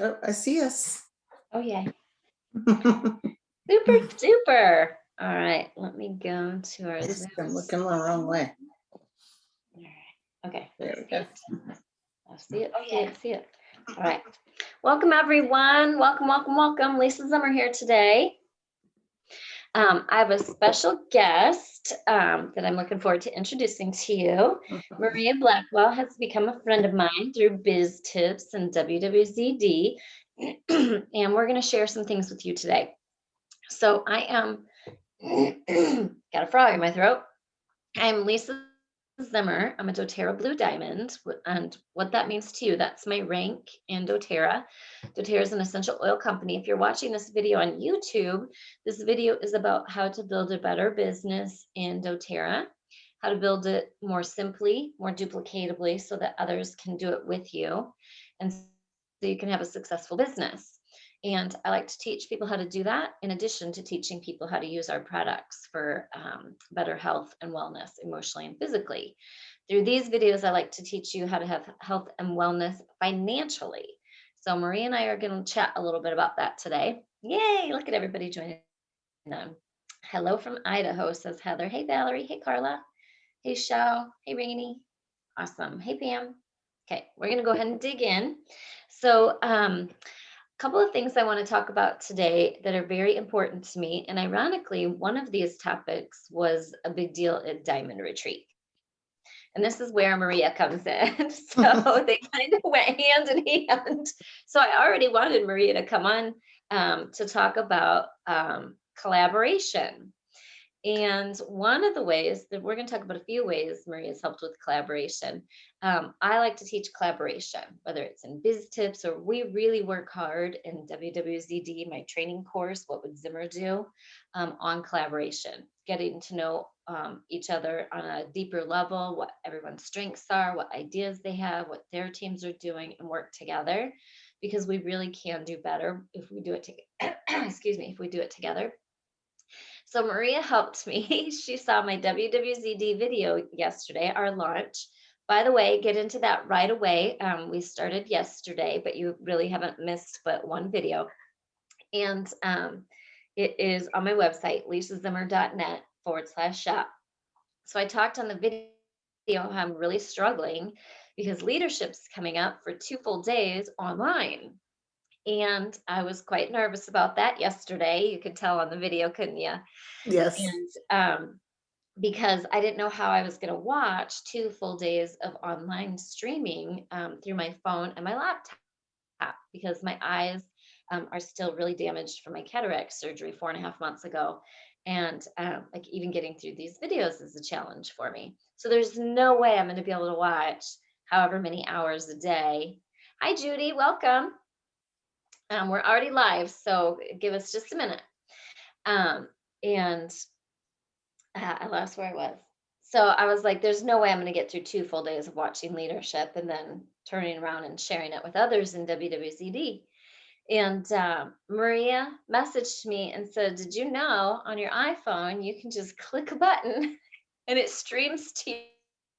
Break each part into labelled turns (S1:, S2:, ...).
S1: Oh, I see us.
S2: Oh, yeah. Super duper. All right, let me go to our Zoom.
S1: I'm looking the wrong way.
S2: All right. Okay.
S1: There we go.
S2: I see it. See it. All right. Welcome, everyone. Welcome. Lisa Zimmer here today. I have a special guest that I'm looking forward to introducing to you. Maria Blackwell has become a friend of mine through Biz Tips and WWZD, and we're going to share some things with you today. So I am, got a frog in my throat. I'm Lisa Zimmer. I'm a doTERRA Blue Diamond. And what that means to you, that's my rank in doTERRA. doTERRA is an essential oil company. If you're watching this video on YouTube, this video is about how to build a better business in doTERRA, how to build it more simply, more duplicatably, so that others can do it with you. And so you can have a successful business. And I like to teach people how to do that, in addition to teaching people how to use our products for better health and wellness, emotionally and physically. Through these videos, I like to teach you how to have health and wellness financially. So Maria and I are going to chat a little bit about that today. Yay! Look at everybody joining them. Hello from Idaho, says Heather. Hey, Valerie. Hey, Carla. Hey, Shao. Hey, Rainey. Awesome. Hey, Pam. Okay, we're going to go ahead and dig in. So, couple of things I want to talk about today that are very important to me. And ironically, one of these topics was a big deal at Diamond Retreat. And this is where Maria comes in. So they kind of went hand in hand. So I already wanted Maria to come on to talk about collaboration. And one of the ways that we're going to talk about a few ways Maria's helped with collaboration. I like to teach collaboration, whether it's in Biz Tips or we really work hard in WWZD, my training course, What Would Zimmer Do, on collaboration, getting to know each other on a deeper level, what everyone's strengths are, what ideas they have, what their teams are doing, and work together, because we really can do better if we do it together. Excuse me, if we do it together. So Maria helped me. She saw my WWZD video yesterday, our launch. By the way, get into that right away. We started yesterday, but you really haven't missed but one video. And it is on my website, lisazimmer.net/shop. So I talked on the video how I'm really struggling because leadership's coming up for 2 full days online. And I was quite nervous about that yesterday. You could tell on the video, couldn't you?
S1: Yes.
S2: And because I didn't know how I was going to watch 2 full days of online streaming through my phone and my laptop, because my eyes are still really damaged from my cataract surgery 4.5 months ago. And like even getting through these videos is a challenge for me. So there's no way I'm going to be able to watch however many hours a day. Hi, Judy. Welcome. We're already live, so give us just a minute. And I lost where I was. So I was like, there's no way I'm going to get through 2 full days of watching leadership and then turning around and sharing it with others in WWZD. And Maria messaged me and said, did you know on your iPhone, you can just click a button and it streams to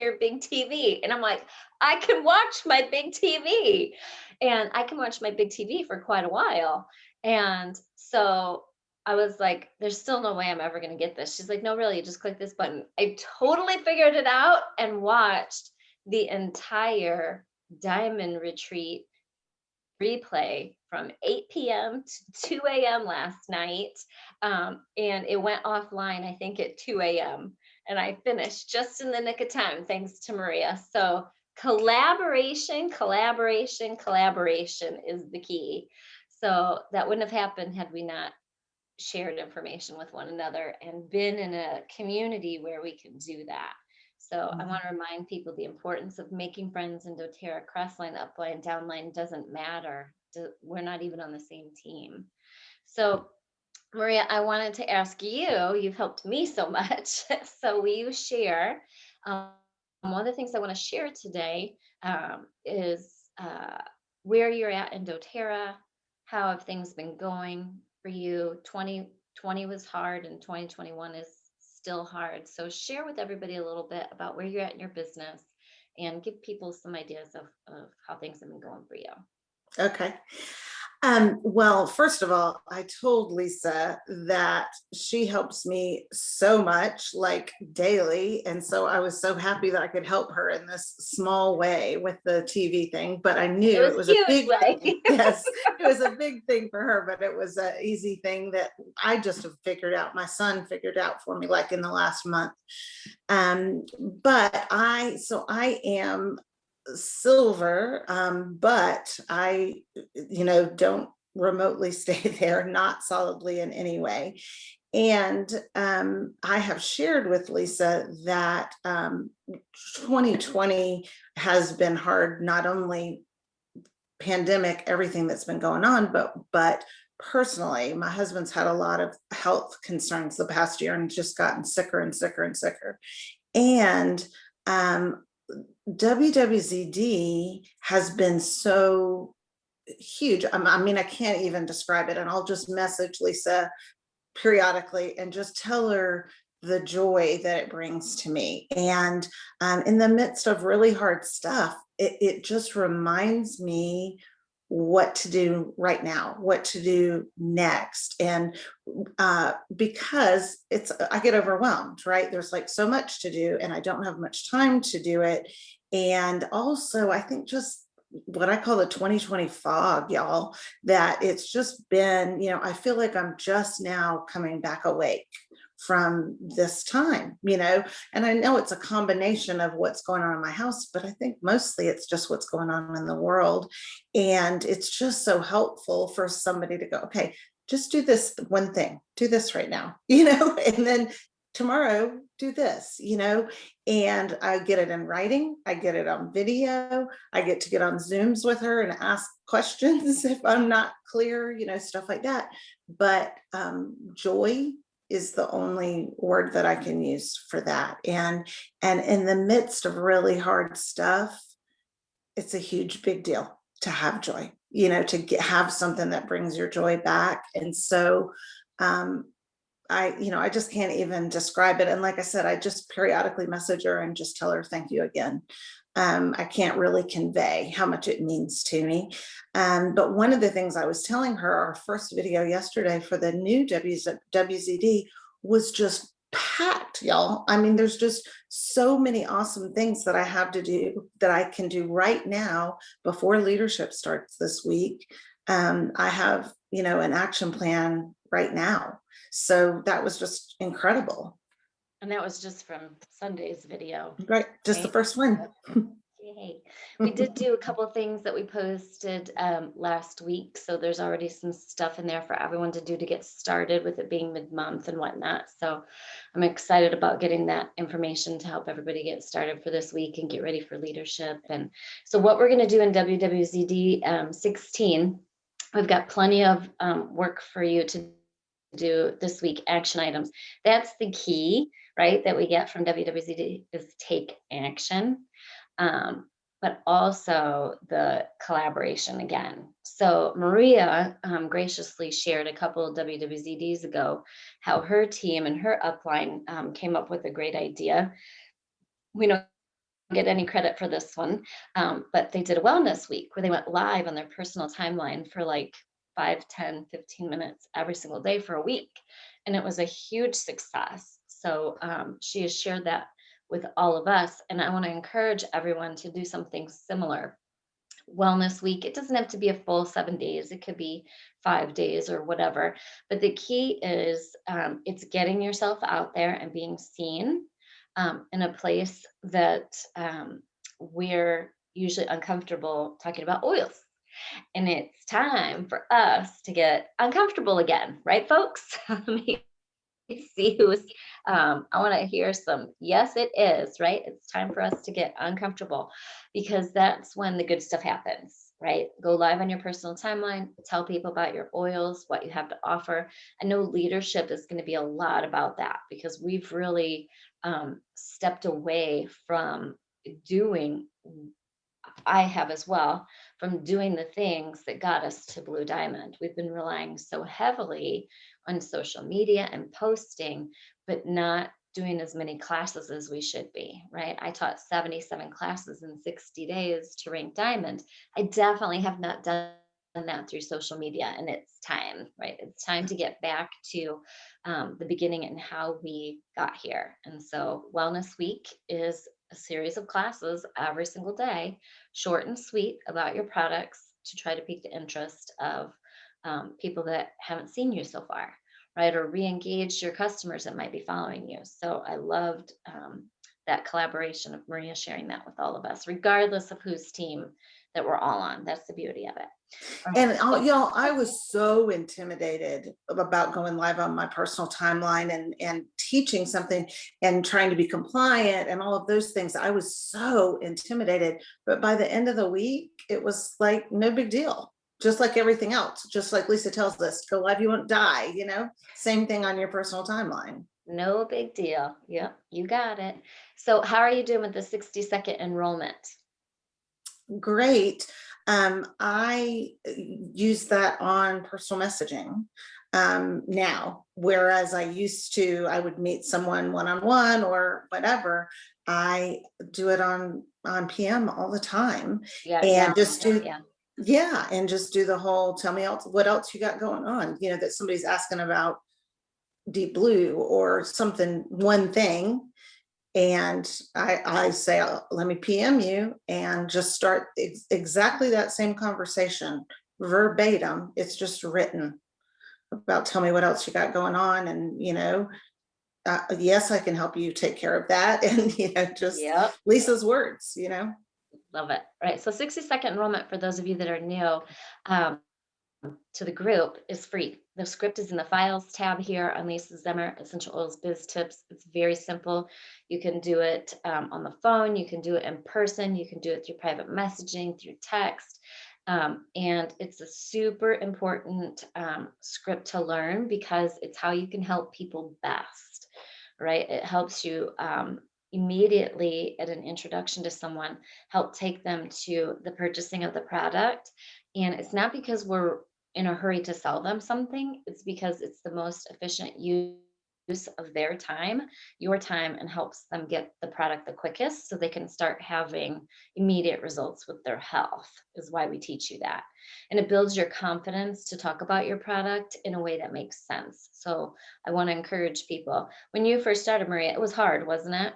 S2: your big TV? And I'm like, I can watch my big TV. And I can watch my big TV for quite a while. And so I was like, there's still no way I'm ever going to get this. She's like, no, really, just click this button. I totally figured it out and watched the entire Diamond Retreat replay from 8 p.m. to 2 a.m. last night. And it went offline, I think, at 2 a.m. And I finished just in the nick of time, thanks to Maria. So collaboration is the key. So that wouldn't have happened had we not shared information with one another and been in a community where we can do that. So I want to remind people the importance of making friends in doTERRA. Crossline, upline, downline doesn't matter. We're not even on the same team. So Maria, I wanted to ask you, you've helped me so much. So will you share? One of the things I want to share today is where you're at in doTERRA. How have things been going for you? 2020 was hard and 2021 is still hard. So share with everybody a little bit about where you're at in your business and give people some ideas of how things have been going for you.
S1: Okay. Well, first of all, I told Lisa that she helps me so much, like daily. And so I was so happy that I could help her in this small way with the TV thing. But I
S2: It
S1: knew
S2: was
S1: it was
S2: a
S1: a
S2: huge
S1: big
S2: way.
S1: thing. Yes, it was a big thing for her, but it was an easy thing that I just have figured out. My son figured out for me like in the last month. But I am silver, but I, don't remotely stay there, not solidly in any way. And I have shared with Lisa that 2020 has been hard, not only pandemic, everything that's been going on, but personally, my husband's had a lot of health concerns the past year and just gotten sicker and sicker and sicker. And um, WWZD has been so huge. I mean, I can't even describe it. And I'll just message Lisa periodically and just tell her the joy that it brings to me. And in the midst of really hard stuff, it just reminds me what to do right now, what to do next. And because I get overwhelmed, right? There's like so much to do and I don't have much time to do it. And also, I think just what I call the 2020 fog, y'all, that it's just been, I feel like I'm just now coming back awake from this time, and I know it's a combination of what's going on in my house, but I think mostly it's just what's going on in the world. And it's just so helpful for somebody to go, okay, just do this one thing, do this right now, and then tomorrow do this, and I get it in writing, I get it on video, I get to get on Zooms with her and ask questions if I'm not clear, stuff like that. But joy is the only word that I can use for that. And in the midst of really hard stuff, it's a huge big deal to have joy, to have something that brings your joy back. And so I just can't even describe it. And like I said, I just periodically message her and just tell her thank you again. I can't really convey how much it means to me. But one of the things I was telling her, our first video yesterday for the new WZD was just packed, y'all. I mean, there's just so many awesome things that I have to do that I can do right now before leadership starts this week. I have, an action plan right now. So that was just incredible.
S2: And that was just from Sunday's video.
S1: Right. Just the first one.
S2: Yay. We did do a couple of things that we posted last week. So there's already some stuff in there for everyone to do to get started with it being mid-month and whatnot. So I'm excited about getting that information to help everybody get started for this week and get ready for leadership. And so what we're going to do in WWZD 16, we've got plenty of work for you to do this week, action items. That's the key, right, that we get from WWZD is take action. But also the collaboration again. So Maria graciously shared a couple of WWZDs ago how her team and her upline came up with a great idea. We don't get any credit for this one, but they did a wellness week where they went live on their personal timeline for like 5, 10, 15 minutes every single day for a week. And it was a huge success. So she has shared that with all of us. And I want to encourage everyone to do something similar. Wellness week, it doesn't have to be a full 7 days. It could be 5 days or whatever. But the key is it's getting yourself out there and being seen in a place that we're usually uncomfortable talking about oils. And it's time for us to get uncomfortable again, right, folks? See who's I want to hear some yes it is, right? It's time for us to get uncomfortable because that's when the good stuff happens, right? Go live on your personal timeline, tell people about your oils, what you have to offer. I know leadership is going to be a lot about that because we've really stepped away from doing, I have as well, from doing the things that got us to Blue Diamond. We've been relying so heavily on social media and posting, but not doing as many classes as we should be, right? I taught 77 classes in 60 days to rank diamond. I definitely have not done that through social media, and it's time, right? It's time to get back to the beginning and how we got here. And so Wellness Week is a series of classes every single day, short and sweet, about your products to try to pique the interest of people that haven't seen you so far, right? Or re-engage your customers that might be following you. So I loved that collaboration of Maria sharing that with all of us, regardless of whose team that we're all on. That's the beauty of it.
S1: And y'all, I was so intimidated about going live on my personal timeline and teaching something and trying to be compliant and all of those things. I was so intimidated, but by the end of the week, it was like no big deal. Just like everything else, just like Lisa tells us, go live, you won't die, same thing on your personal timeline.
S2: No big deal. Yep, you got it. So how are you doing with the 60-second enrollment?
S1: Great. I use that on personal messaging now, whereas I would meet someone one-on-one or whatever. I do it on PM all the time, and just do and just do the whole tell me else what else you got going on, that somebody's asking about Deep Blue or something, one thing. And I say, let me PM you, and just start exactly that same conversation verbatim. It's just written about tell me what else you got going on. And, yes, I can help you take care of that. And, just Lisa's words,
S2: Love it. Right. So 60-second enrollment, for those of you that are new to the group, is free. The script is in the files tab here on Lisa Zimmer Essential Oils Biz Tips. It's very simple. You can do it on the phone. You can do it in person. You can do it through private messaging, through text. And it's a super important script to learn, because it's how you can help people best, right? It helps you immediately at an introduction to someone, help take them to the purchasing of the product. And it's not because we're in a hurry to sell them something, it's because it's the most efficient use of their time, your time, and helps them get the product the quickest so they can start having immediate results with their health, is why we teach you that. And it builds your confidence to talk about your product in a way that makes sense. So I want to encourage people. When you first started, Maria, it was hard, wasn't it?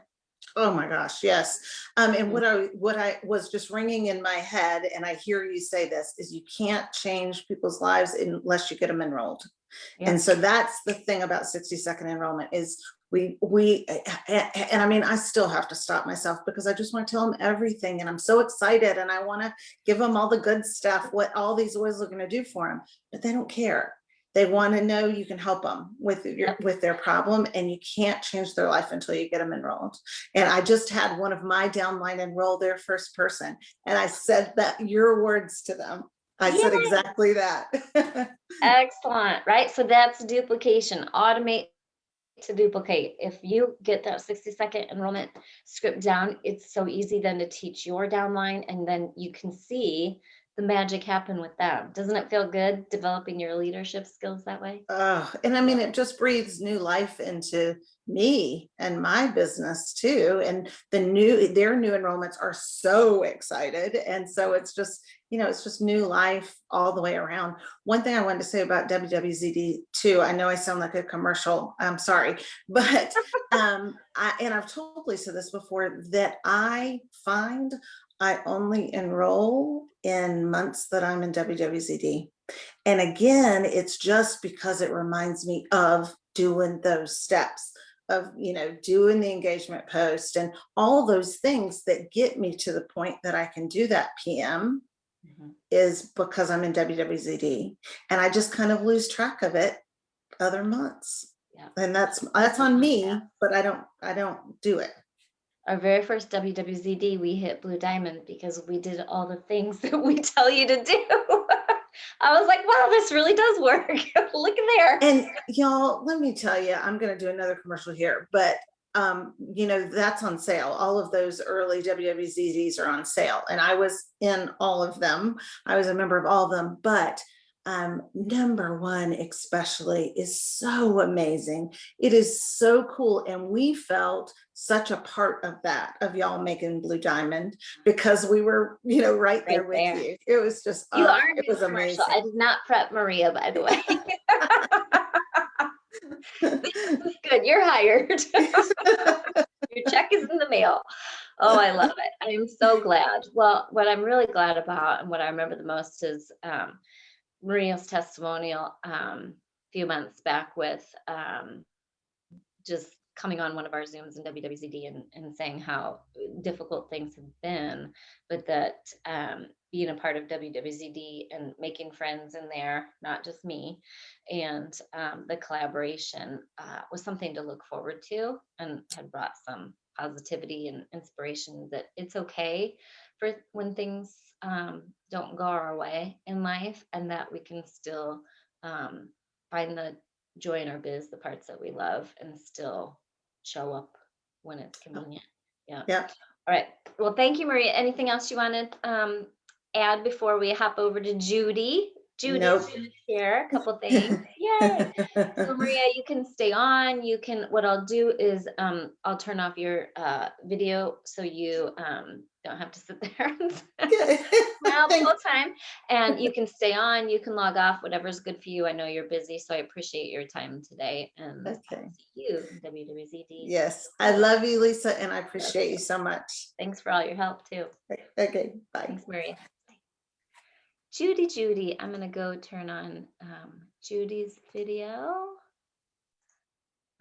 S1: Oh my gosh, yes. And what I was just ringing in my head, and I hear you say this, is you can't change people's lives unless you get them enrolled. Yeah. And so that's the thing about 60-second enrollment is and I mean, I still have to stop myself because I just want to tell them everything, and I'm so excited, and I want to give them all the good stuff, what all these oils are going to do for them, but they don't care. They want to know you can help them with their problem, and you can't change their life until you get them enrolled. And I just had one of my downline enroll their first person, and I said that your words to them. I said exactly that.
S2: Excellent, right? So that's duplication. Automate to duplicate. If you get that 60-second enrollment script down, it's so easy then to teach your downline, and then you can see the magic happen with them. Doesn't it feel good developing your leadership skills that way?
S1: And I mean, it just breathes new life into me and my business too. And their new enrollments are so excited. And so it's just, it's just new life all the way around. One thing I wanted to say about WWZD too, I know I sound like a commercial, I'm sorry, but I've told Lisa this before, that I find I only enroll in months that I'm in WWZD. And again, it's just because it reminds me of doing those steps of, doing the engagement post and all those things that get me to the point that I can do that PM is because I'm in WWZD, and I just kind of lose track of it other months. Yeah. And that's on me, but I don't do it.
S2: Our very first WWZD, we hit Blue Diamond because we did all the things that we tell you to do. I was like, wow, this really does work. Look at there.
S1: And y'all, let me tell you, I'm going to do another commercial here, but that's on sale. All of those early WWZDs are on sale, and I was in all of them. I was a member of all of them, but Number one, especially, is so amazing. It is so cool. And we felt such a part of that, of y'all making Blue Diamond, because we were, right there with
S2: there.
S1: you. It was just,
S2: You are
S1: it was
S2: commercial.
S1: amazing.
S2: I did not prep Maria, by the way. This is good. You're hired. Your check is in the mail. Oh, I love it. I am so glad. Well, what I'm really glad about and what I remember the most is Maria's testimonial a few months back with just coming on one of our Zooms in WWZD and saying how difficult things have been, but that being a part of WWZD and making friends in there, not just me, and the collaboration was something to look forward to, and had brought some positivity and inspiration that it's okay for when things don't go our way in life, and that we can still find the joy in our biz, the parts that we love, and still show up when it's convenient. Yeah. All right. Well, thank you, Maria. Anything else you want to add before we hop over to Judy? Judy's
S1: Nope.
S2: going to share a couple things. Yay. So Maria, you can stay on. What I'll do is I'll turn off your video so you don't have to sit there and smile the whole time. And you can stay on, you can log off, whatever's good for you. I know you're busy, so I appreciate your time today. And
S1: Okay.
S2: see you in WWZD.
S1: Yes, I love you, Lisa, and I appreciate you so much.
S2: Thanks for all your help too.
S1: Okay, bye.
S2: Thanks, Maria. Judy, I'm gonna go turn on Judy's video.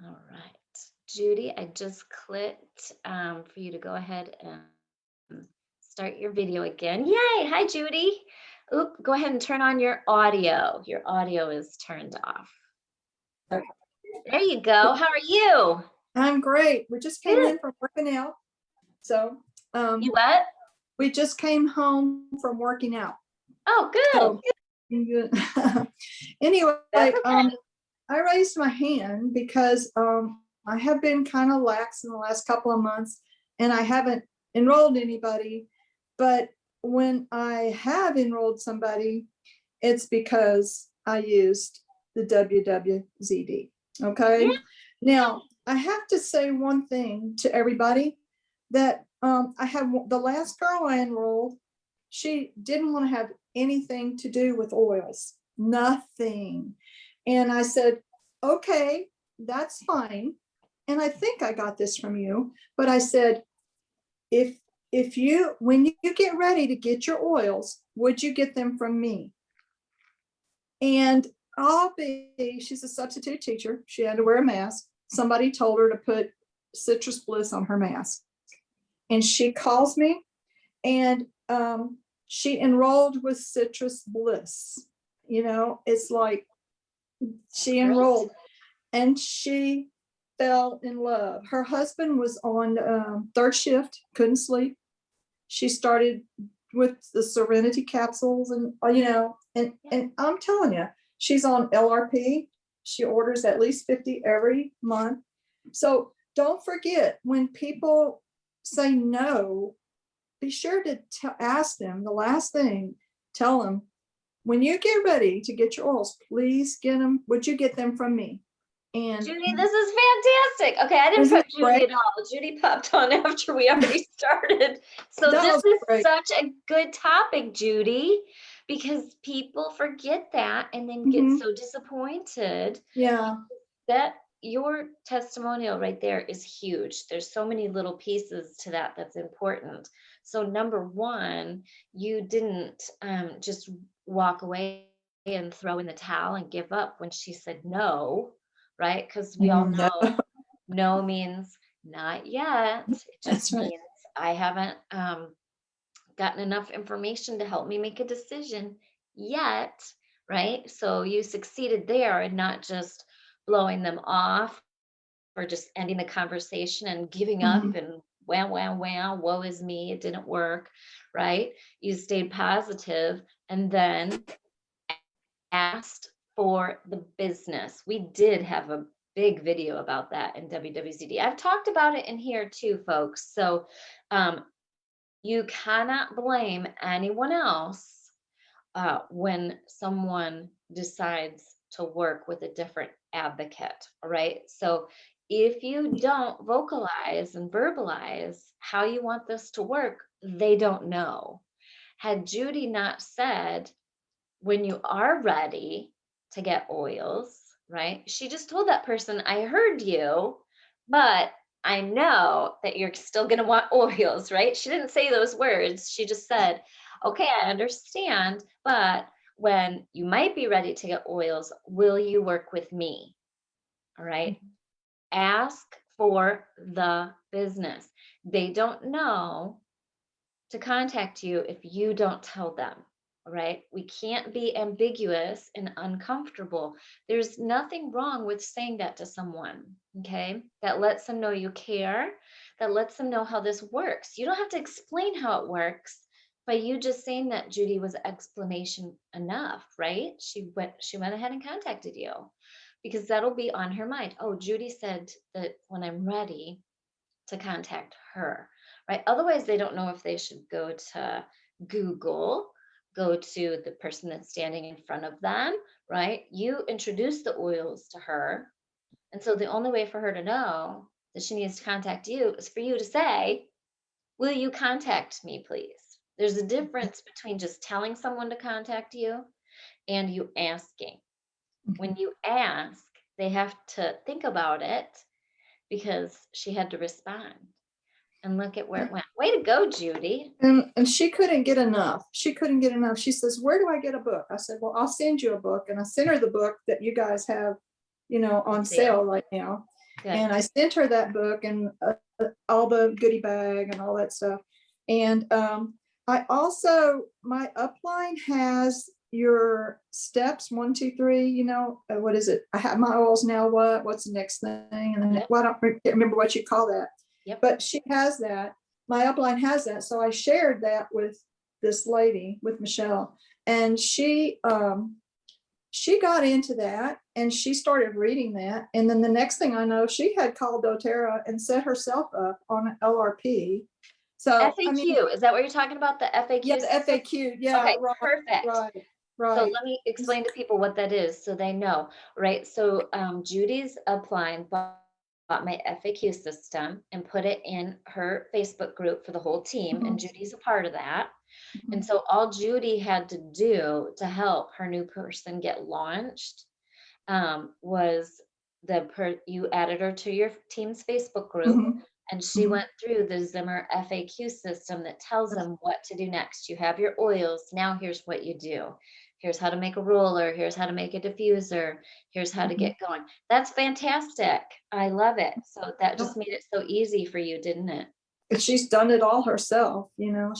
S2: All right, Judy, I just clicked for you to go ahead and start your video again. Yay! Hi, Judy. Oop, go ahead and turn on your audio. Your audio is turned off.
S3: Okay.
S2: There you go. How are you?
S3: I'm great. We just came in from working out. So
S2: You what?
S3: we just came home from working out.
S2: Oh, good.
S3: So, anyway, I raised my hand because I have been kind of lax in the last couple of months, and I haven't enrolled anybody. But when I have enrolled somebody, it's because I used the WWZD. Okay.
S2: Yeah.
S3: Now, I have to say one thing to everybody, that I have the last girl I enrolled, she didn't want to have anything to do with oils, nothing. And I said, okay, that's fine. And I think I got this from you, but I said, when you get ready to get your oils, would you get them from me? And she's a substitute teacher. She had to wear a mask. Somebody told her to put Citrus Bliss on her mask. And she calls me, and she enrolled with Citrus Bliss. It's like she enrolled and she fell in love. Her husband was on third shift, couldn't sleep. She started with the Serenity capsules, and and I'm telling you, she's on LRP. She orders at least 50 every month. So don't forget, when people say no, be sure to ask them. The last thing, tell them, when you get ready to get your oils, please get them. Would you get them from me? And
S2: Judy, this is fantastic. Okay, I didn't put Judy at all. Judy popped on after we already started. So this is such a good topic, Judy, because people forget that and then get so disappointed.
S3: Yeah.
S2: That your testimonial right there is huge. There's so many little pieces to that that's important. So number one, you didn't just walk away and throw in the towel and give up when she said no, right? Because we all know no means not yet. It just means I haven't gotten enough information to help me make a decision yet, right? So you succeeded there, and not just blowing them off or just ending the conversation and giving up and wow, woe is me, it didn't work, right? You stayed positive and then asked for the business. We did have a big video about that in WWZD. I've talked about it in here too, folks. So you cannot blame anyone else when someone decides to work with a different advocate. All right. So if you don't vocalize and verbalize how you want this to work, they don't know. Had Judy not said, when you are ready to get oils, right? She just told that person, I heard you, but I know that you're still going to want oils, right? She didn't say those words. She just said, okay, I understand, but when you might be ready to get oils, will you work with me? All right. Ask for the business. They don't know to contact you if you don't tell them. All right. We can't be ambiguous and uncomfortable. There's nothing wrong with saying that to someone. Okay. That lets them know you care, that lets them know how this works. You don't have to explain how it works. By you just saying that, Judy, was explanation enough, right? She went ahead and contacted you because that'll be on her mind. Oh, Judy said that when I'm ready to contact her, right? Otherwise, they don't know if they should go to Google, go to the person that's standing in front of them, right? You introduce the oils to her. And so the only way for her to know that she needs to contact you is for you to say, will you contact me, please? There's a difference between just telling someone to contact you and you asking. When you ask, they have to think about it because she had to respond. And look at where it went. Way to go, Judy.
S3: And she couldn't get enough. She couldn't get enough. She says, where do I get a book? I said, well, I'll send you a book. And I sent her the book that you guys have, on sale right now.
S2: Good.
S3: And I sent her that book and all the goodie bag and all that stuff. And I also, my upline has your steps 1, 2, 3, what is it? I have my oils now. What's the next thing? And then
S2: Yep.
S3: I can't remember what you call that.
S2: Yep.
S3: But she has that. My upline has that. So I shared that with this lady, with Michelle, and she got into that and she started reading that. And then the next thing I know, she had called Doterra and set herself up on an LRP. So
S2: FAQ, is that what you're talking about? The FAQ?
S3: Yeah, the FAQ. Yeah,
S2: okay,
S3: right,
S2: perfect.
S3: right.
S2: So let me explain to people what that is so they know, right? So Judy's upline bought my FAQ system and put it in her Facebook group for the whole team, and Judy's a part of that. And so all Judy had to do to help her new person get launched was you added her to your team's Facebook group, and she went through the Zimmer FAQ system that tells them what to do next. You have your oils. Now here's what you do. Here's how to make a roller. Here's how to make a diffuser. Here's how to get going. That's fantastic. I love it. So that just made it so easy for you, didn't it?
S3: She's done it all herself.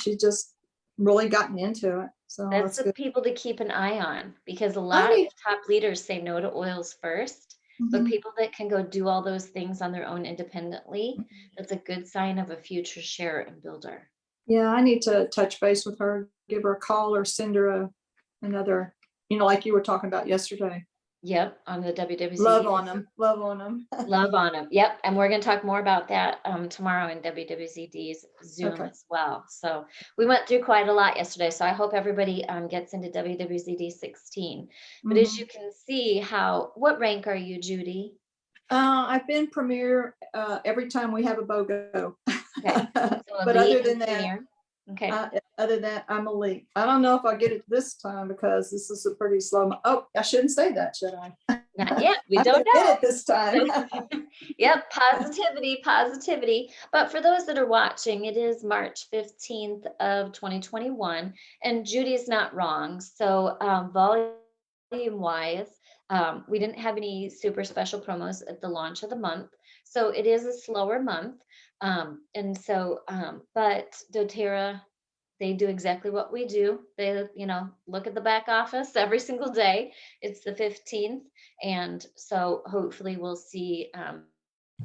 S3: She's just really gotten into it. So
S2: that's the
S3: good.
S2: people to keep an eye on, because a lot of top leaders say no to oils first. But people that can go do all those things on their own independently, that's a good sign of a future sharer and builder.
S3: Yeah, I need to touch base with her, give her a call or send her another, like you were talking about yesterday.
S2: Yep, on the WWZ.
S3: Love on them. Love on them.
S2: Love on them. Yep. And we're going to talk more about that tomorrow in WWZD's Zoom as well. So we went through quite a lot yesterday. So I hope everybody gets into WWZD 16. But as you can see, what rank are you, Judy?
S3: I've been premier every time we have a BOGO.
S2: Okay. So
S3: but other than that,
S2: premier. Okay.
S3: Other than that, I'm elite. I don't know if I'll get it this time because this is a pretty slow. Oh, I shouldn't say that, should I?
S2: Not yet. We don't know.
S3: Get it this time.
S2: Yep. Positivity. But for those that are watching, it is March 15th of 2021, and Judy's not wrong. So volume wise, we didn't have any super special promos at the launch of the month. So it is a slower month. But Doterra, they do exactly what we do. They, look at the back office every single day. It's the 15th. And so hopefully we'll see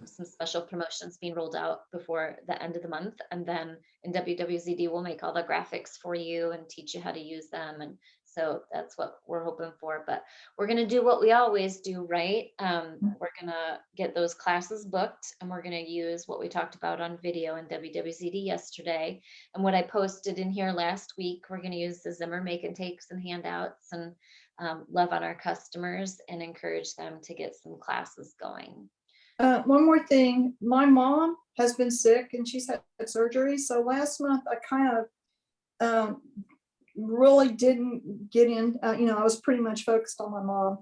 S2: some special promotions being rolled out before the end of the month. And then in WWZD, we'll make all the graphics for you and teach you how to use them. And so that's what we're hoping for. But we're going to do what we always do, right? We're going to get those classes booked, and we're going to use what we talked about on video in WWZD yesterday. And what I posted in here last week, we're going to use the Zimmer make and takes and handouts. And love on our customers and encourage them to get some classes going.
S3: One more thing, my mom has been sick and she's had surgery. So last month I kind of really didn't get in, I was pretty much focused on my mom.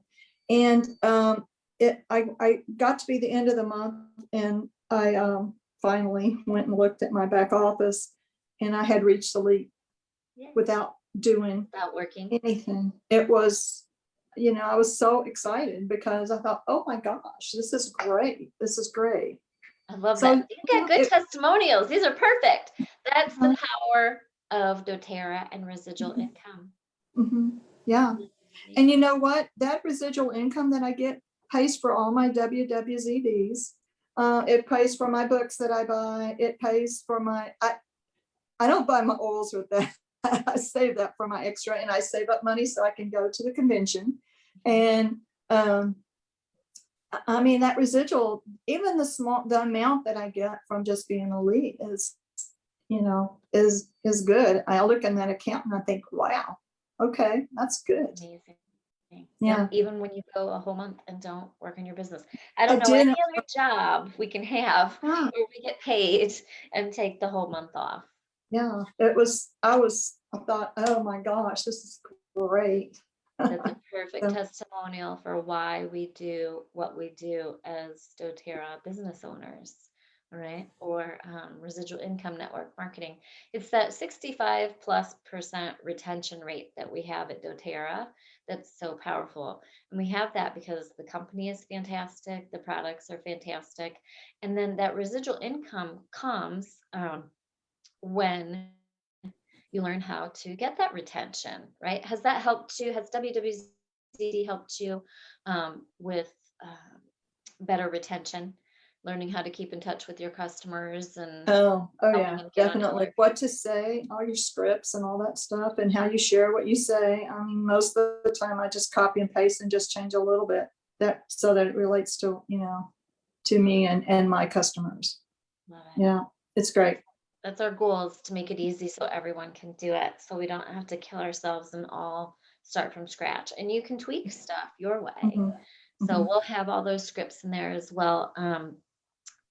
S3: And I got to be the end of the month and I finally went and looked at my back office and I had reached the leap without doing
S2: Working.
S3: anything. It was, I was so excited because I thought, oh my gosh, this is great. This is great.
S2: I love that. You got good testimonials. These are perfect. That's the power of doTERRA and residual income.
S3: Yeah. And you know what? That residual income that I get pays for all my WWZDs. It pays for my books that I buy. It pays for I don't buy my oils with that. I save that for my extra and I save up money so I can go to the convention. And I mean, that residual, even the amount that I get from just being a lead is good. I look in that account and I think, wow, okay, that's good.
S2: Amazing.
S3: Yeah.
S2: Even when you go a whole month and don't work on your business. I don't know any other job we can have where we get paid and take the whole month off.
S3: Yeah, I thought, oh my gosh, this is great.
S2: That's a perfect testimonial for why we do what we do as doTERRA business owners, right? Or residual income network marketing. It's that 65+% retention rate that we have at doTERRA that's so powerful. And we have that because the company is fantastic, the products are fantastic, and then that residual income comes when you learn how to get that retention, right? Has that helped you? Has WWZD helped you with better retention, learning how to keep in touch with your customers and
S3: oh yeah, definitely. What to say, all your scripts and all that stuff, and how you share what you say. I mean, most of the time I just copy and paste and just change a little bit so that it relates to to me and my customers.
S2: Love it.
S3: Yeah, it's great.
S2: That's our goal, is to make it easy so everyone can do it, so we don't have to kill ourselves and all start from scratch. And you can tweak stuff your way. So we'll have all those scripts in there as well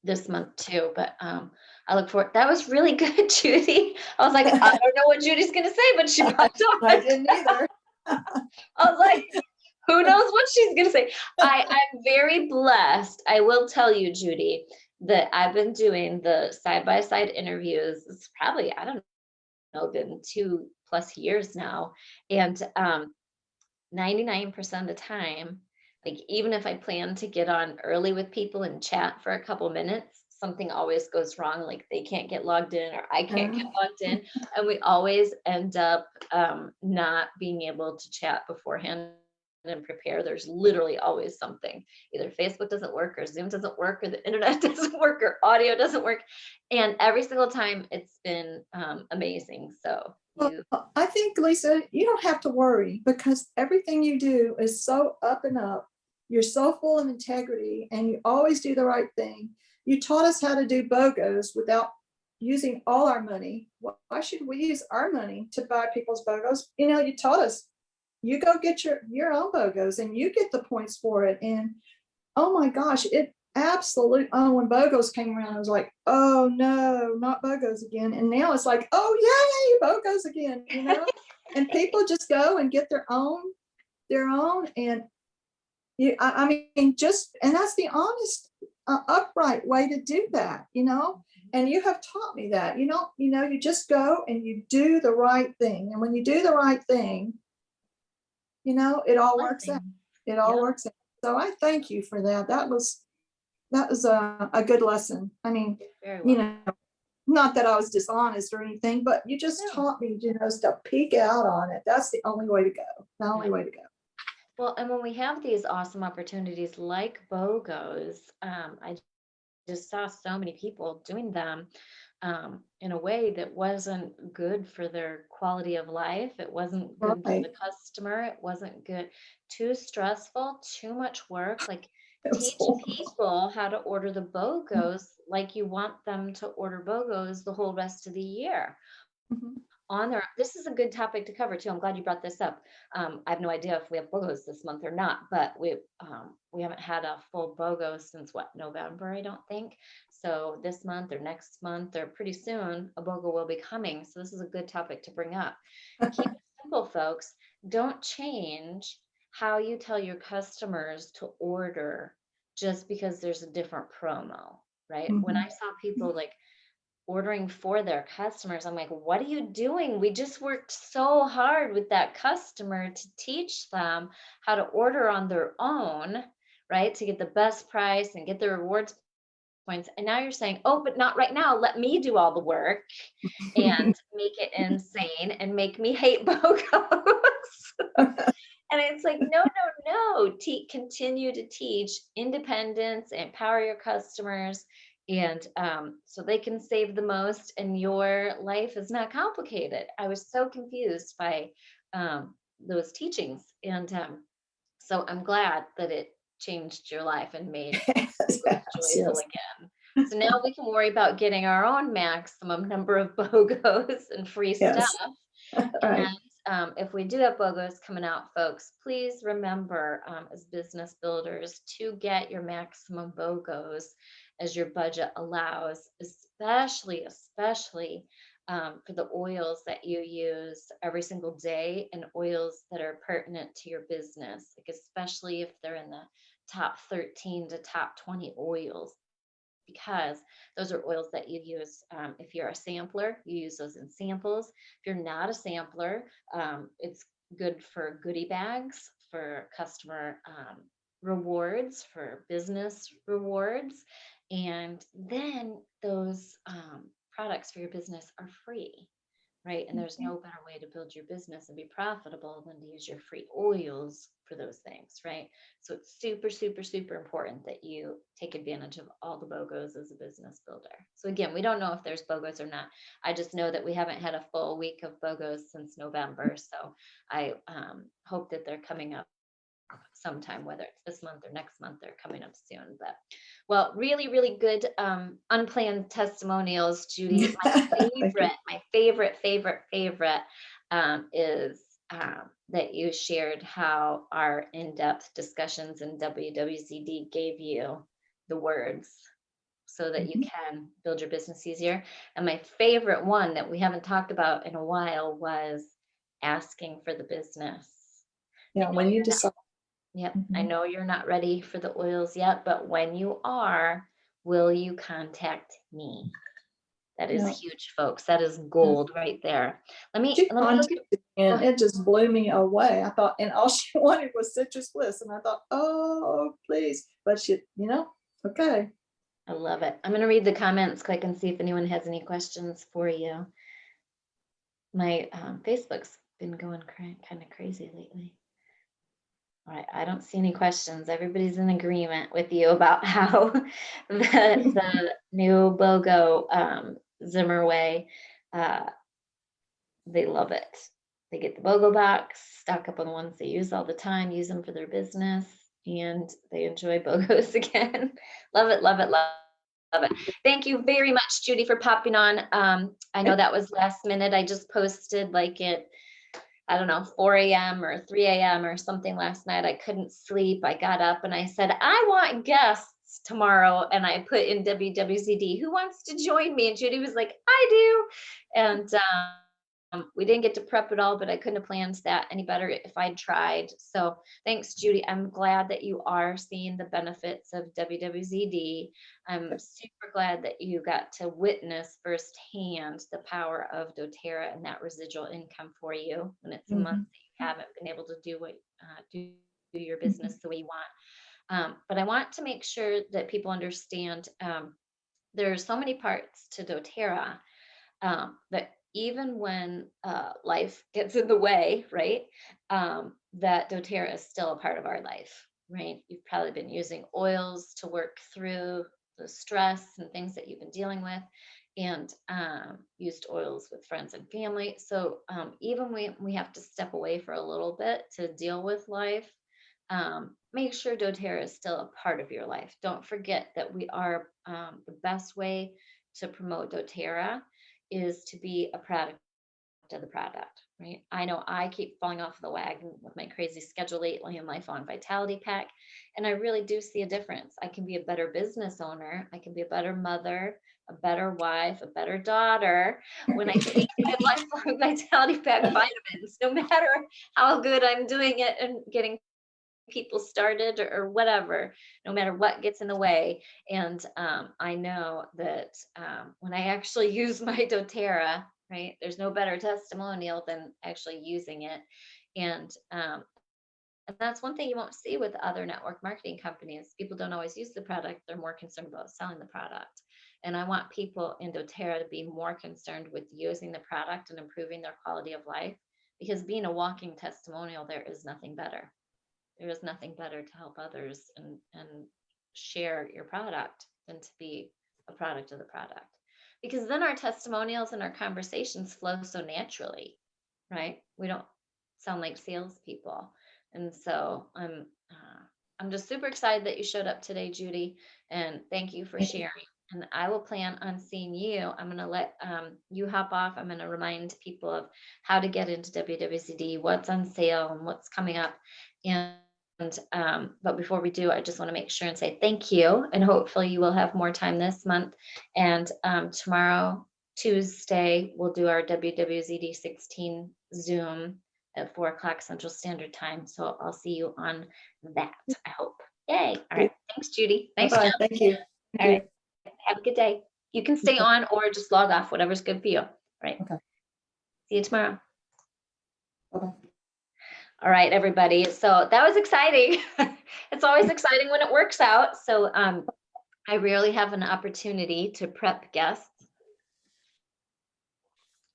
S2: this month too. But I look forward. That was really good, Judy. I was like, I don't know what Judy's gonna say, but she popped up.
S3: I didn't either.
S2: I was like, who knows what she's gonna say? I'm very blessed. I will tell you, Judy, that I've been doing the side-by-side interviews. It's probably, I don't know, been 2+ years now. And 99% of the time, like even if I plan to get on early with people and chat for a couple minutes, something always goes wrong. Like they can't get logged in or I can't get logged in. And we always end up not being able to chat beforehand and prepare. There's literally always something. Either Facebook doesn't work or Zoom doesn't work or the internet doesn't work or audio doesn't work. And every single time it's been amazing. So
S3: I think, Lisa, you don't have to worry because everything you do is so up and up. You're so full of integrity and you always do the right thing. You taught us how to do BOGOs without using all our money. Why should we use our money to buy people's BOGOs? You taught us, you go get your own BOGOs and you get the points for it. And oh my gosh, it absolutely, when BOGOs came around, I was like, oh no, not BOGOs again. And now it's like, oh yay, BOGOs again, and people just go and get their own. And I mean, and that's the honest, upright way to do that, and you have taught me that, you just go and you do the right thing. And when you do the right thing, it all works out. It all works out. So I thank you for that. That was a good lesson. I mean, not that I was dishonest or anything, but you just taught me, to peek out on it. That's the only way to go. The only way to go.
S2: Well, and when we have these awesome opportunities like BOGOs, I just saw so many people doing them in a way that wasn't good for their quality of life. It wasn't good for the customer. It wasn't good. Too stressful, too much work. Like teach people how to order the BOGOs like you want them to order BOGOs the whole rest of the year. on their, this is a good topic to cover too. I'm glad you brought this up. I have no idea if we have BOGOs this month or not, but we haven't had a full BOGO since what, November, I don't think. So this month or next month or pretty soon, a BOGO will be coming. So this is a good topic to bring up. Keep it simple, folks. Don't change how you tell your customers to order just because there's a different promo, right? When I saw people like ordering for their customers, I'm like, what are you doing? We just worked so hard with that customer to teach them how to order on their own, right? To get the best price and get the rewards points. And now you're saying, oh, but not right now. Let me do all the work and make it insane and make me hate BOGOs. And it's like, no, no, no. Continue to teach independence, empower your customers, and so they can save the most and your life is not complicated. I was so confused by those teachings. And so I'm glad that it changed your life and made
S3: Yes,
S2: joyful
S3: yes.
S2: again. So now we can worry about getting our own maximum number of BOGOs and free
S3: Yes.
S2: stuff.
S3: Right.
S2: And if we do have BOGOs coming out, folks, please remember as business builders to get your maximum BOGOs as your budget allows, especially for the oils that you use every single day and oils that are pertinent to your business, like especially if they're in the top 13 to top 20 oils, because those are oils that you use. If you're a sampler, you use those in samples. If you're not a sampler, it's good for goodie bags, for customer rewards, for business rewards. And then those products for your business are free, right? And there's no better way to build your business and be profitable than to use your free oils for those things, right? So it's super, super, super important that you take advantage of all the BOGOs as a business builder. So again, we don't know if there's BOGOs or not. I just know that we haven't had a full week of BOGOs since November. So I hope that they're coming up sometime, whether it's this month or next month, they're coming up soon. But well, really, really good unplanned testimonials, Judy. My favorite is that you shared how our in-depth discussions in WWZD gave you the words so that you can build your business easier. And my favorite one that we haven't talked about in a while was asking for the business.
S3: Yeah, when you decide.
S2: Yep. I know you're not ready for the oils yet, but when you are, will you contact me? That is huge, folks. That is gold right there. Let me look at,
S3: and it just blew me away. I thought, and all she wanted was citrus bliss. And I thought, oh, please. But she, okay.
S2: I love it. I'm going to read the comments quick and see if anyone has any questions for you. My Facebook's been going kind of crazy lately. All right, I don't see any questions. Everybody's in agreement with you about how the new BOGO Zimmer way, they love it. They get the BOGO box, stock up on the ones they use all the time, use them for their business, and they enjoy BOGOs again. Love it, love it, love it. Thank you very much, Judy, for popping on. I know that was last minute. I just posted like it, I don't know, 4 a.m. or 3 a.m. or something last night. I couldn't sleep. I got up and I said, I want guests tomorrow. And I put in WWZD, who wants to join me? And Judy was like, I do. And we didn't get to prep it all, but I couldn't have planned that any better if I'd tried. So thanks, Judy. I'm glad that you are seeing the benefits of WWZD. I'm super glad that you got to witness firsthand the power of doTERRA and that residual income for you when it's a month that you haven't been able to do what do your business the way you want. But I want to make sure that people understand there's so many parts to doTERRA that even when life gets in the way, right, that doTERRA is still a part of our life, right? You've probably been using oils to work through the stress and things that you've been dealing with, and used oils with friends and family. So even when we have to step away for a little bit to deal with life, make sure doTERRA is still a part of your life. Don't forget that we are the best way to promote doTERRA is to be a product of the product, right? I know I keep falling off the wagon with my crazy schedule lately and Lifelong Vitality Pack. And I really do see a difference. I can be a better business owner. I can be a better mother, a better wife, a better daughter when I take my Lifelong Vitality Pack vitamins, no matter how good I'm doing it and getting people started or whatever, no matter what gets in the way. And I know that when I actually use my doTERRA, right, there's no better testimonial than actually using it. And that's one thing you won't see with other network marketing companies. People don't always use the product. They're more concerned about selling the product. And I want people in doTERRA to be more concerned with using the product and improving their quality of life, because being a walking testimonial, there is nothing better. There is nothing better to help others and share your product than to be a product of the product. Because then our testimonials and our conversations flow so naturally, right? We don't sound like salespeople. And so I'm just super excited that you showed up today, Judy, and thank you for sharing. And I will plan on seeing you. I'm going to let you hop off. I'm going to remind people of how to get into WWZD, what's on sale and what's coming up. But before we do, I just want to make sure and say thank you. And hopefully you will have more time this month. And tomorrow, Tuesday, we'll do our WWZD 16 Zoom at 4:00 Central Standard Time. So I'll see you on that, I hope. Yay. All right. Thanks, Judy. Nice
S3: Bye-bye.
S2: job.
S3: Thank you.
S2: All right. Have a good day. You can stay on or just log off, whatever's good for you. All right.
S3: Okay.
S2: See you tomorrow.
S3: Bye-bye.
S2: All right, everybody. So that was exciting. It's always exciting when it works out. So I rarely have an opportunity to prep guests.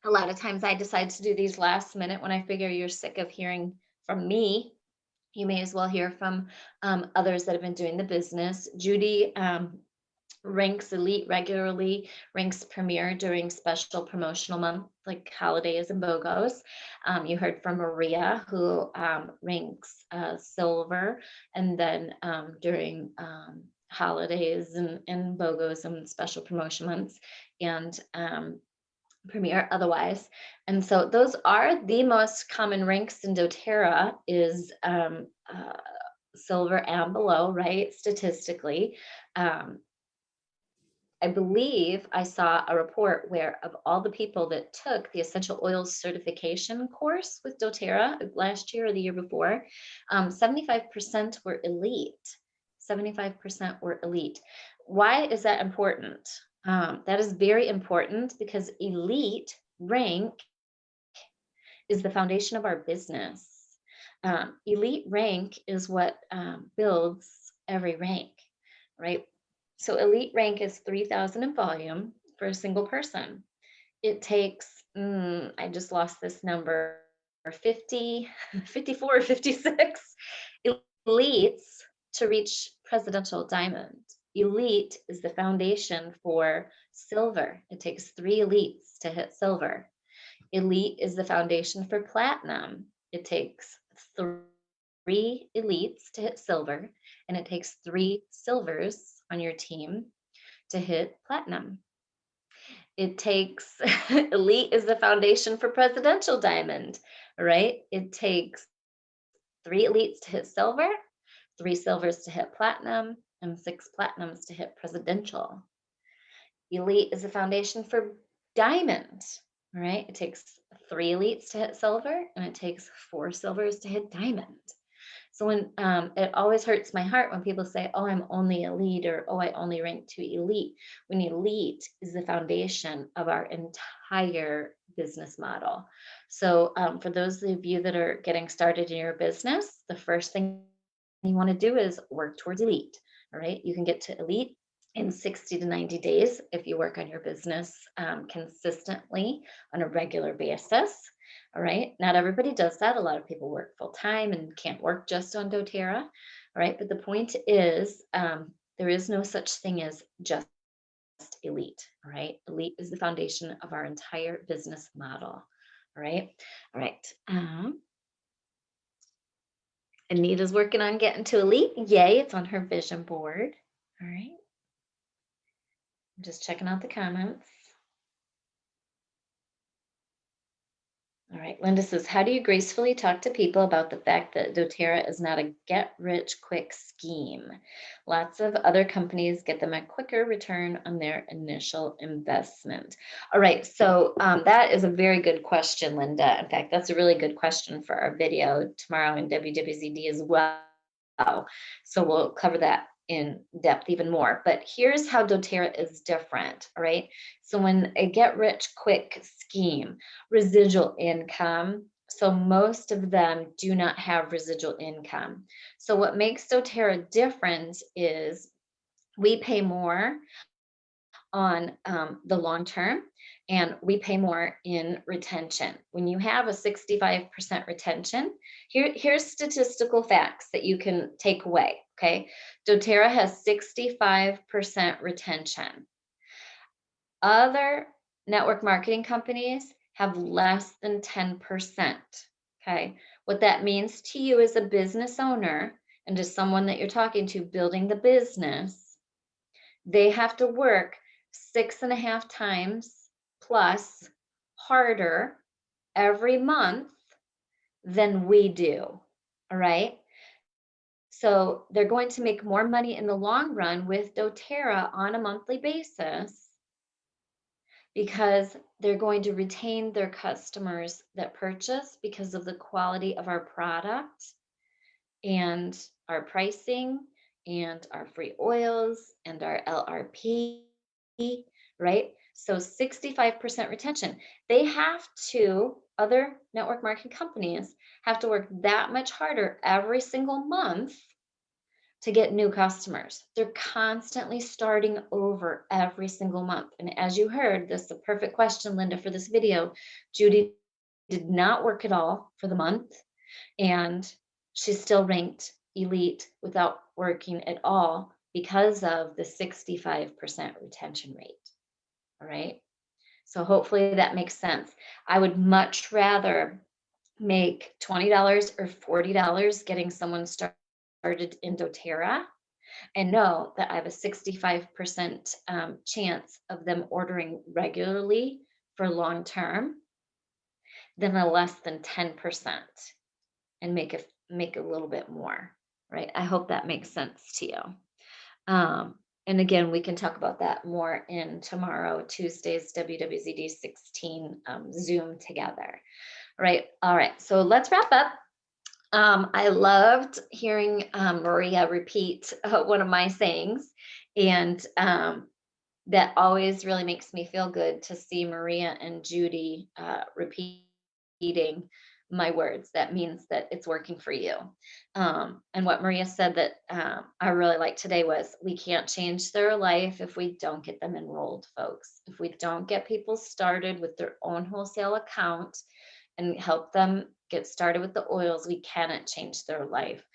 S2: A lot of times I decide to do these last minute when I figure you're sick of hearing from me. You may as well hear from others that have been doing the business. Judy ranks elite regularly, ranks premier during special promotional month like holidays and BOGOs. You heard from Maria, who ranks silver, and then during holidays and BOGOs and special promotion months, and premier otherwise. And so those are the most common ranks in doTERRA, is silver and below, right? Statistically. I believe I saw a report where of all the people that took the essential oils certification course with doTERRA last year or the year before, 75% were elite. 75% were elite. Why is that important? That is very important because elite rank is the foundation of our business. Elite rank is what builds every rank, right? So elite rank is 3,000 in volume for a single person. It takes, I just lost this number, 50, 54, 56 elites to reach presidential diamond. Elite is the foundation for silver. It takes 3 elites to hit silver. Elite is the foundation for platinum. It takes 3 elites to hit silver, and it takes 3 silvers on your team to hit platinum. It takes elite is the foundation for presidential diamond, right? It takes 3 elites to hit silver, 3 silvers to hit platinum, and 6 platinums to hit presidential. Elite is the foundation for diamond, right? It takes 3 elites to hit silver, and it takes 4 silvers to hit diamond. So when it always hurts my heart when people say, oh, I'm only elite, or oh, I only rank 2 elite, when elite is the foundation of our entire business model. So for those of you that are getting started in your business, the first thing you want to do is work towards elite. All right, you can get to elite in 60 to 90 days if you work on your business consistently on a regular basis. All right, not everybody does that. A lot of people work full time and can't work just on doTERRA. All right, but the point is there is no such thing as just elite. All right, elite is the foundation of our entire business model. All right, all right. Anita's working on getting to elite. Yay, it's on her vision board. All right. I'm just checking out the comments. All right, Linda says, how do you gracefully talk to people about the fact that doTERRA is not a get-rich-quick scheme? Lots of other companies get them a quicker return on their initial investment. All right, so that is a very good question, Linda. In fact, that's a really good question for our video tomorrow in WWZD as well. So we'll cover that in depth even more. But here's how doTERRA is different, all right? So when a get-rich-quick scheme, residual income. So most of them do not have residual income. So what makes doTERRA different is we pay more on the long term, and we pay more in retention. When you have a 65% retention, here's statistical facts that you can take away, okay? doTERRA has 65% retention. Other network marketing companies have less than 10%. Okay. What that means to you as a business owner and to someone that you're talking to building the business, they have to work 6.5 times plus harder every month than we do. All right. So they're going to make more money in the long run with doTERRA on a monthly basis because they're going to retain their customers that purchase because of the quality of our product and our pricing and our free oils and our LRP, right? So 65% retention. They have to, other network marketing companies have to work that much harder every single month to get new customers. They're constantly starting over every single month. And as you heard, this is a perfect question, Linda, for this video. Judy did not work at all for the month, and she's still ranked elite without working at all because of the 65% retention rate. All right. So hopefully that makes sense. I would much rather make $20 or $40 getting someone started in doTERRA and know that I have a 65% chance of them ordering regularly for long term than a less than 10% and make a little bit more, right? I hope that makes sense to you. And again, we can talk about that more in tomorrow, Tuesday's WWZD 16 Zoom together. Right. All right. So let's wrap up. I loved hearing Maria repeat one of my sayings, and that always really makes me feel good to see Maria and Judy repeating my words. That means that it's working for you. And what Maria said that I really liked today was, we can't change their life if we don't get them enrolled, folks. If we don't get people started with their own wholesale account and help them get started with the oils, we cannot change their life.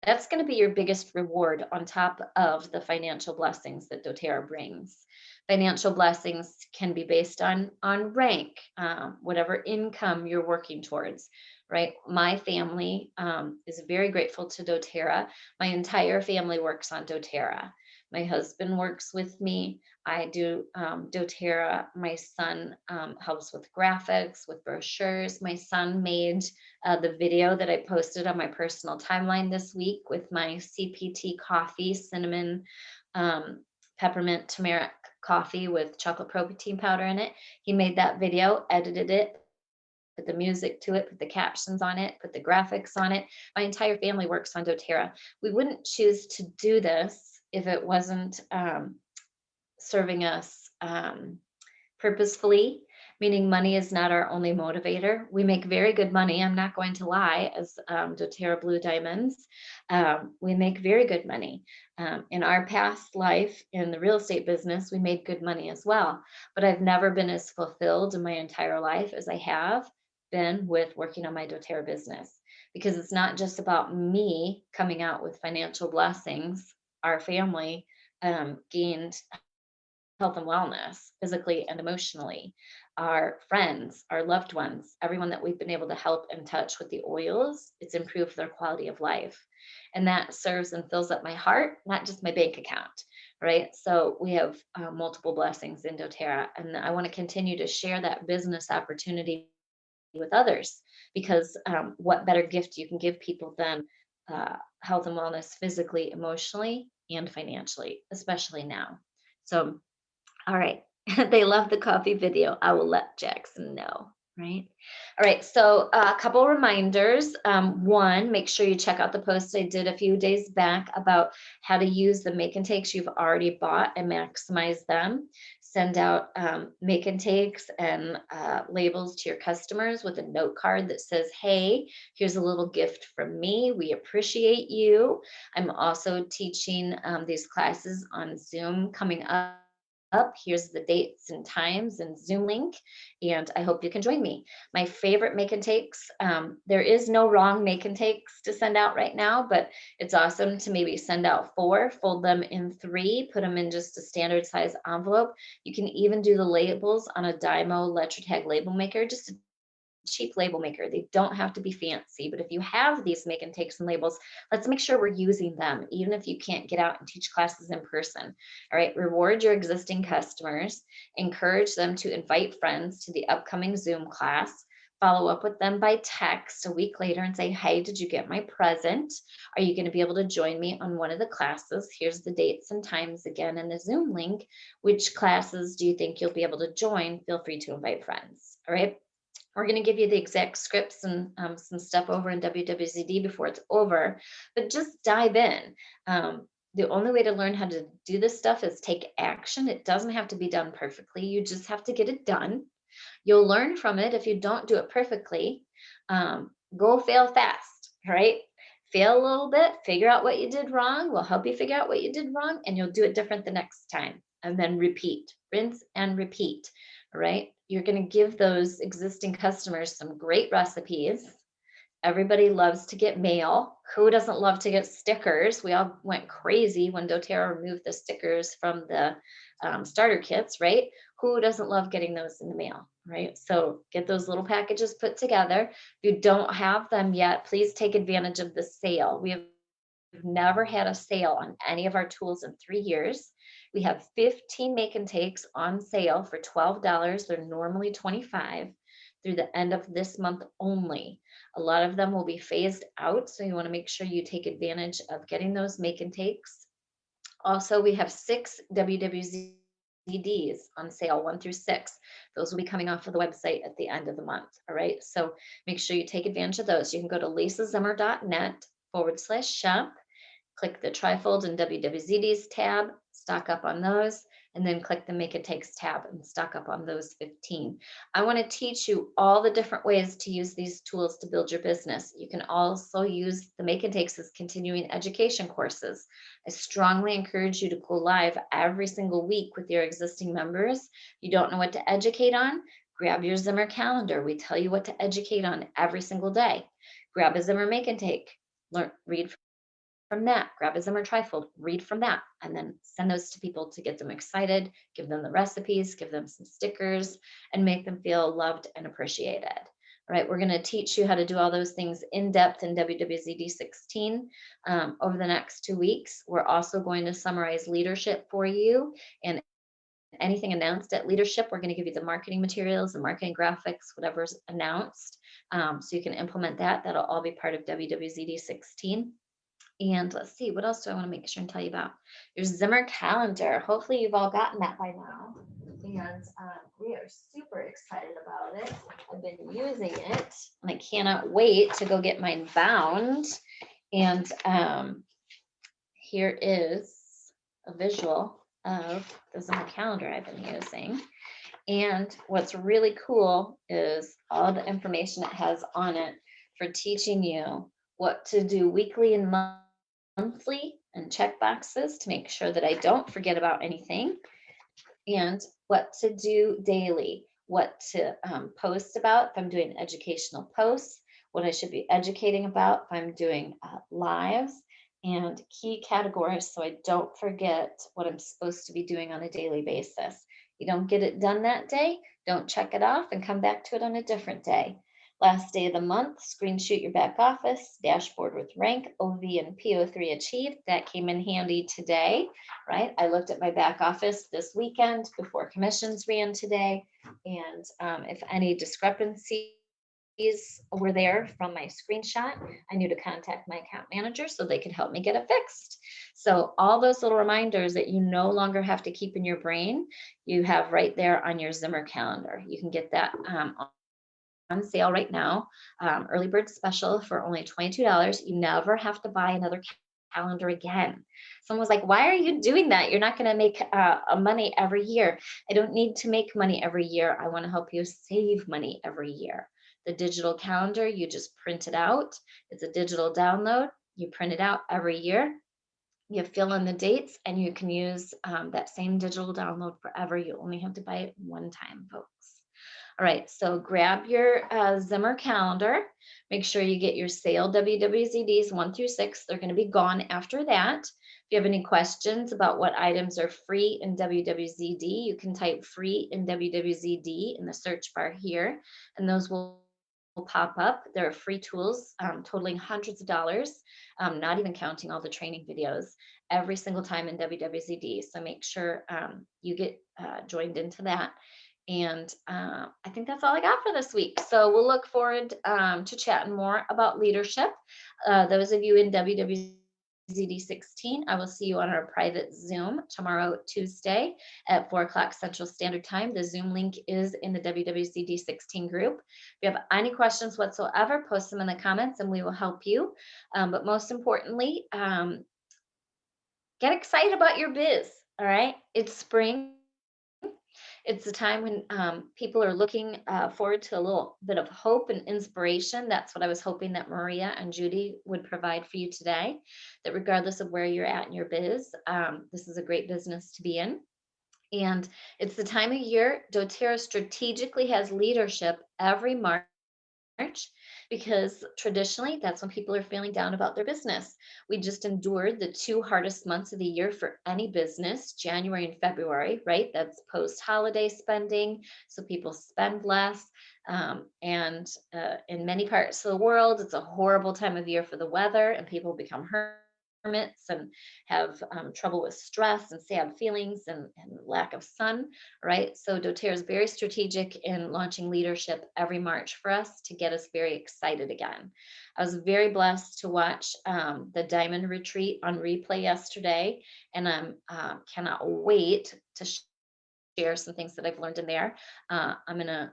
S2: That's going to be your biggest reward on top of the financial blessings that doTERRA brings. Financial blessings can be based on rank, whatever income you're working towards, right? My family is very grateful to doTERRA. My entire family works on doTERRA. My husband works with me. I do doTERRA. My son helps with graphics, with brochures. My son made the video that I posted on my personal timeline this week with my CPT coffee, cinnamon, peppermint, turmeric coffee with chocolate protein powder in it. He made that video, edited it, put the music to it, put the captions on it, put the graphics on it. My entire family works on doTERRA. We wouldn't choose to do this if it wasn't serving us purposefully, meaning money is not our only motivator. We make very good money. I'm not going to lie, as doTERRA Blue Diamonds. We make very good money. In our past life in the real estate business, we made good money as well. But I've never been as fulfilled in my entire life as I have been with working on my doTERRA business, because it's not just about me coming out with financial blessings. Our family gained health and wellness, physically and emotionally. Our friends, our loved ones, everyone that we've been able to help and touch with the oils, it's improved their quality of life. And that serves and fills up my heart, not just my bank account, right? So we have multiple blessings in doTERRA, and I want to continue to share that business opportunity with others, because what better gift you can give people than health and wellness physically, emotionally, and financially, especially now. So, all right. They love the coffee video. I will let Jackson know. Right. All right. So a couple reminders. One, make sure you check out the post I did a few days back about how to use the make and takes you've already bought and maximize them. Send out make and takes and labels to your customers with a note card that says, hey, here's a little gift from me. We appreciate you. I'm also teaching these classes on Zoom coming up. Here's the dates and times and Zoom link, and I hope you can join me. My favorite make and takes, there is no wrong make and takes to send out right now, but it's awesome to maybe send out 4, fold them in 3, put them in just a standard size envelope. You can even do the labels on a Dymo Letra label maker, just a cheap label maker. They don't have to be fancy, but if you have these make and takes and labels, let's make sure we're using them, even if you can't get out and teach classes in person. All right, reward your existing customers, encourage them to invite friends to the upcoming Zoom class, follow up with them by text a week later and say, hey, did you get my present? Are you going to be able to join me on one of the classes? Here's the dates and times again in the Zoom link. Which classes do you think you'll be able to join? Feel free to invite friends. All right. We're going to give you the exact scripts and some stuff over in WWZD before it's over, but just dive in. The only way to learn how to do this stuff is take action. It doesn't have to be done perfectly. You just have to get it done. You'll learn from it if you don't do it perfectly. Go fail fast, right? Fail a little bit, figure out what you did wrong. We'll help you figure out what you did wrong, and you'll do it different the next time. And then repeat, rinse and repeat, right? You're going to give those existing customers some great recipes. Everybody loves to get mail. Who doesn't love to get stickers? We all went crazy when doTERRA removed the stickers from the starter kits, right? Who doesn't love getting those in the mail, right? So get those little packages put together. If you don't have them yet, please take advantage of the sale. We have never had a sale on any of our tools in 3 years. We have 15 make and takes on sale for $12. They're normally $25 through the end of this month only. A lot of them will be phased out, so you want to make sure you take advantage of getting those make and takes. Also, we have 6 WWZDs on sale, 1 through 6. Those will be coming off of the website at the end of the month. All right, so make sure you take advantage of those. You can go to lisazimmer.net/shop. Click the trifold and WWZDs tab, stock up on those, and then click the Make and Takes tab and stock up on those 15. I want to teach you all the different ways to use these tools to build your business. You can also use the Make and Takes as continuing education courses. I strongly encourage you to go live every single week with your existing members. You don't know what to educate on? Grab your Zimmer calendar. We tell you what to educate on every single day. Grab a Zimmer Make and Take. Read from that, grab a Zimmer trifold, read from that, and then send those to people to get them excited, give them the recipes, give them some stickers, and make them feel loved and appreciated. All right, we're going to teach you how to do all those things in depth in WWZD 16 over the next 2 weeks. We're also going to summarize leadership for you, and anything announced at leadership, we're going to give you the marketing materials, the marketing graphics, whatever's announced, so you can implement that. That'll all be part of WWZD 16. And let's see, what else do I want to make sure and tell you about? Your Zimmer calendar. Hopefully you've all gotten that by now. And we are super excited about it. I've been using it and I cannot wait to go get mine bound. And here is a visual of the Zimmer calendar I've been using. And what's really cool is all the information it has on it for teaching you what to do weekly and monthly and check boxes to make sure that I don't forget about anything, and what to do daily, what to post about if I'm doing educational posts, what I should be educating about if I'm doing lives, and key categories so I don't forget what I'm supposed to be doing on a daily basis. You don't get it done that day, don't check it off and come back to it on a different day. Last day of the month, screenshot your back office, dashboard with rank, OV and PO3 achieved. That came in handy today, right? I looked at my back office this weekend before commissions ran today. And if any discrepancies were there from my screenshot. I knew to contact my account manager so they could help me get it fixed. So all those little reminders that you no longer have to keep in your brain, you have right there on your Zimmer calendar. You can get that on sale right now, early bird special for only $22. You never have to buy another calendar again. Someone was like, why are you doing that? You're not going to make money every year. I don't need to make money every year. I want to help you save money every year. The digital calendar, you just print it out. It's a digital download. You print it out every year. You fill in the dates and you can use that same digital download forever. You only have to buy it one time, folks. All right, so grab your Zimmer calendar. Make sure you get your sale WWZDs 1 through 6. They're going to be gone after that. If you have any questions about what items are free in WWZD, you can type free in WWZD in the search bar here, and those will pop up. There are free tools totaling hundreds of dollars, not even counting all the training videos every single time in WWZD. So make sure you get joined into that. And I think that's all I got for this week. So we'll look forward to chatting more about leadership. Those of you in WWZD 16, I will see you on our private Zoom tomorrow, Tuesday at 4 o'clock Central Standard Time. The Zoom link is in the WWZD 16 group. If you have any questions whatsoever, post them in the comments and we will help you. But most importantly, get excited about your biz. All right. It's spring. It's the time when people are looking forward to a little bit of hope and inspiration. That's what I was hoping that Maria and Judy would provide for you today, that regardless of where you're at in your biz, this is a great business to be in. And it's the time of year Doterra strategically has leadership every March, because traditionally that's when people are feeling down about their business. We just endured the 2 hardest months of the year for any business, January and February, right? That's post-holiday spending, so people spend less. And in many parts of the world, it's a horrible time of year for the weather, and people become hermits and have trouble with stress and sad feelings and lack of sun, right? So Doterra is very strategic in launching leadership every March for us to get us very excited again. I was very blessed to watch the Diamond Retreat on replay yesterday, and I cannot wait to share some things that I've learned in there. I'm going to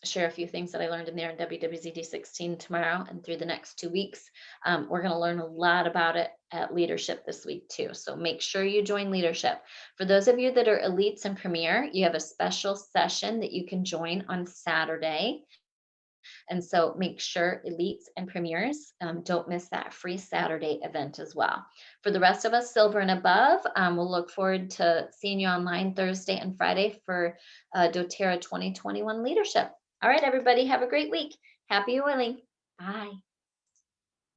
S2: share a few things that I learned in there in WWZD 16 tomorrow and through the next 2 weeks. We're going to learn a lot about it at leadership this week too. So make sure you join leadership. For those of you that are elites and premier, you have a special session that you can join on Saturday. And so make sure elites and premiers don't miss that free Saturday event as well. For the rest of us, silver and above, we'll look forward to seeing you online Thursday and Friday for Doterra 2021 leadership. All right, everybody, have a great week. Happy oiling. Bye.